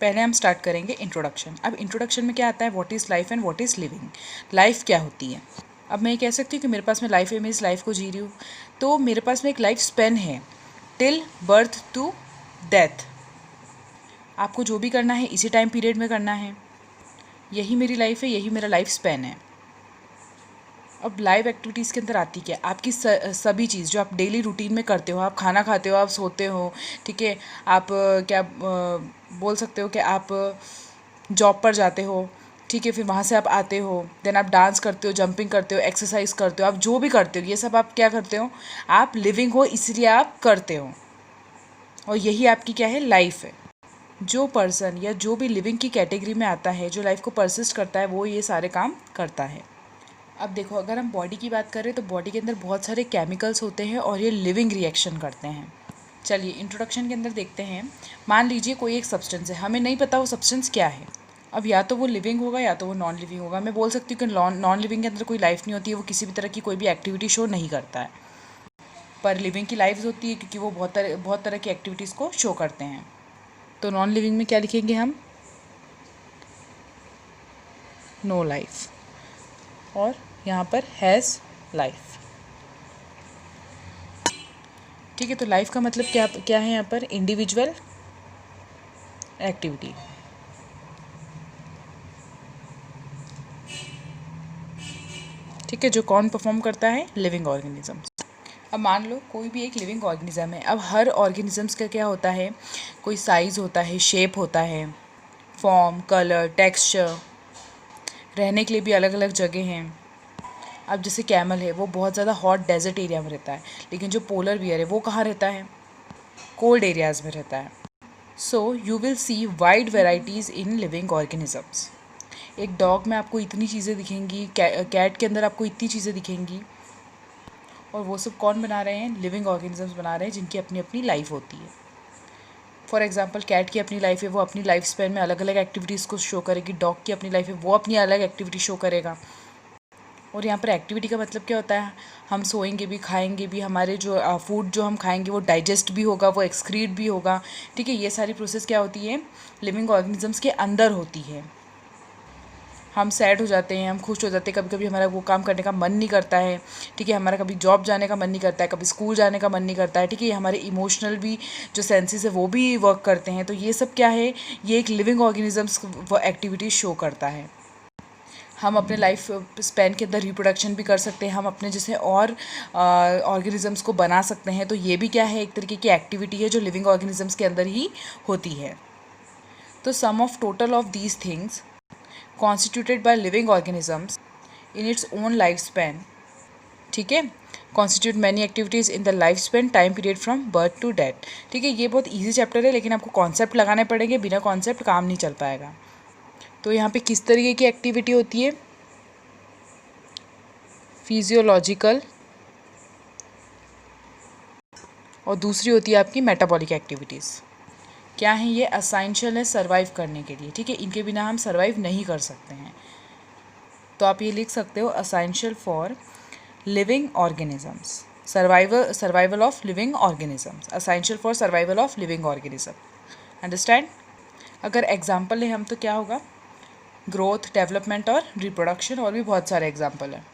पहले हम स्टार्ट करेंगे इंट्रोडक्शन। अब इंट्रोडक्शन में क्या आता है, what is life and what is living. Life क्या होती है। अब मैं ये कह सकती हूँ कि मेरे पास में लाइफ है, मैं इस लाइफ को जी रही हूँ, तो मेरे पास में एक लाइफ स्पेन है टिल बर्थ टू डेथ। आपको जो भी करना है इसी टाइम पीरियड में करना है, यही मेरी लाइफ है, यही मेरा लाइफ स्पेन है। अब लाइव एक्टिविटीज़ के अंदर आती क्या, आपकी सभी चीज़ जो आप डेली रूटीन में करते हो, आप खाना खाते हो, आप सोते हो, ठीक है, आप क्या बोल सकते हो कि आप जॉब पर जाते हो, ठीक है, फिर वहाँ से आप आते हो, देन आप डांस करते हो, जंपिंग करते हो, एक्सरसाइज करते हो, आप जो भी करते हो ये सब आप क्या करते हो, आप लिविंग हो इसलिए आप करते हो, और यही आपकी क्या है, लाइफ है। जो पर्सन या जो भी लिविंग की कैटेगरी में आता है, जो लाइफ को परसिस्ट करता है, वो ये सारे काम करता है। अब देखो, अगर हम बॉडी की बात करें तो बॉडी के अंदर बहुत सारे केमिकल्स होते हैं और ये लिविंग रिएक्शन करते हैं। चलिए इंट्रोडक्शन के अंदर देखते हैं। मान लीजिए कोई एक सब्सटेंस है, हमें नहीं पता वो सब्सटेंस क्या है। अब या तो वो लिविंग होगा या तो वो नॉन लिविंग होगा। मैं बोल सकती हूँ कि नॉन लिविंग के अंदर कोई लाइफ नहीं होती है, वो किसी भी तरह की कोई भी एक्टिविटी शो नहीं करता है, पर लिविंग की लाइफ होती है क्योंकि वो बहुत तरह की एक्टिविटीज़ को शो करते हैं। तो नॉन लिविंग में क्या लिखेंगे हम, नो लाइफ, और यहाँ पर हैज़ लाइफ। ठीक है, तो लाइफ का मतलब क्या क्या है यहाँ पर, इंडिविजुअल एक्टिविटी। ठीक है, जो कौन परफॉर्म करता है, लिविंग ऑर्गेनिज्म। अब मान लो कोई भी एक लिविंग ऑर्गेनिज्म है। अब हर ऑर्गेनिजम्स का क्या होता है, कोई साइज़ होता है, शेप होता है, फॉर्म, कलर, टेक्सचर, रहने के लिए भी अलग अलग जगह हैं। अब जैसे कैमल है, वो बहुत ज़्यादा हॉट डेजर्ट एरिया में रहता है, लेकिन जो पोलर बियर है वो कहाँ रहता है, कोल्ड एरियाज़ में रहता है। So you will see wide varieties in living organisms. एक डॉग में आपको इतनी चीज़ें दिखेंगी, कैट के अंदर आपको इतनी चीज़ें दिखेंगी, और वो सब कौन बना रहे हैं, लिविंग ऑर्गेनिजम्स बना रहे हैं, जिनकी अपनी अपनी लाइफ होती है। फॉर एग्जांपल कैट की अपनी लाइफ है, वो अपनी लाइफ स्पेन में अलग अलग एक्टिविटीज़ को शो करेगी। डॉग की अपनी लाइफ है, वो अपनी अलग एक्टिविटी शो करेगा। और यहाँ पर एक्टिविटी का मतलब क्या होता है, हम सोएंगे भी, खाएंगे भी, हमारे जो फूड जो हम खाएंगे वो डाइजेस्ट भी होगा, वो एक्सक्रीट भी होगा। ठीक है, ये सारी प्रोसेस क्या होती है, लिविंग ऑर्गेनिजम्स के अंदर होती है। हम सैड हो जाते हैं, हम खुश हो जाते हैं, कभी कभी हमारा वो काम करने का मन नहीं करता है। ठीक है, हमारा कभी जॉब जाने का मन नहीं करता है, कभी स्कूल जाने का मन नहीं करता है। ठीक है, हमारे इमोशनल भी जो सेंसेस है वो भी वर्क करते हैं। तो ये सब क्या है, ये एक लिविंग ऑर्गेनिजम्स वो एक्टिविटी शो करता है। हम अपने लाइफ स्पैन के अंदर रिप्रोडक्शन भी कर सकते हैं, हम अपने जैसे और ऑर्गेनिजम्स को बना सकते हैं। तो ये भी क्या है, एक तरीके की एक्टिविटी है जो लिविंग ऑर्गेनिजम्स के अंदर ही होती है। तो sum of total of these things constituted by living organisms in its own life span, ठीक है, constitute many activities in the life span time period from birth to death. ठीक है, ये बहुत ईजी चैप्टर है, लेकिन आपको कॉन्सेप्ट लगाने पड़ेंगे, बिना कॉन्सेप्ट काम नहीं चल पाएगा। तो यहाँ पे किस तरीके की एक्टिविटी होती है, फिजियोलॉजिकल, और दूसरी होती है आपकी मेटाबॉलिक एक्टिविटीज़। क्या है ये, असाइंशियल है सर्वाइव करने के लिए। ठीक है, इनके बिना हम सर्वाइव नहीं कर सकते हैं। तो आप ये लिख सकते हो, essential for living organisms, survival of living organisms, essential for survival of living organism. Understand. अगर एग्जाम्पल है हम तो क्या होगा, ग्रोथ, डेवलपमेंट और रिप्रोडक्शन, और भी बहुत सारे एग्जाम्पल हैं।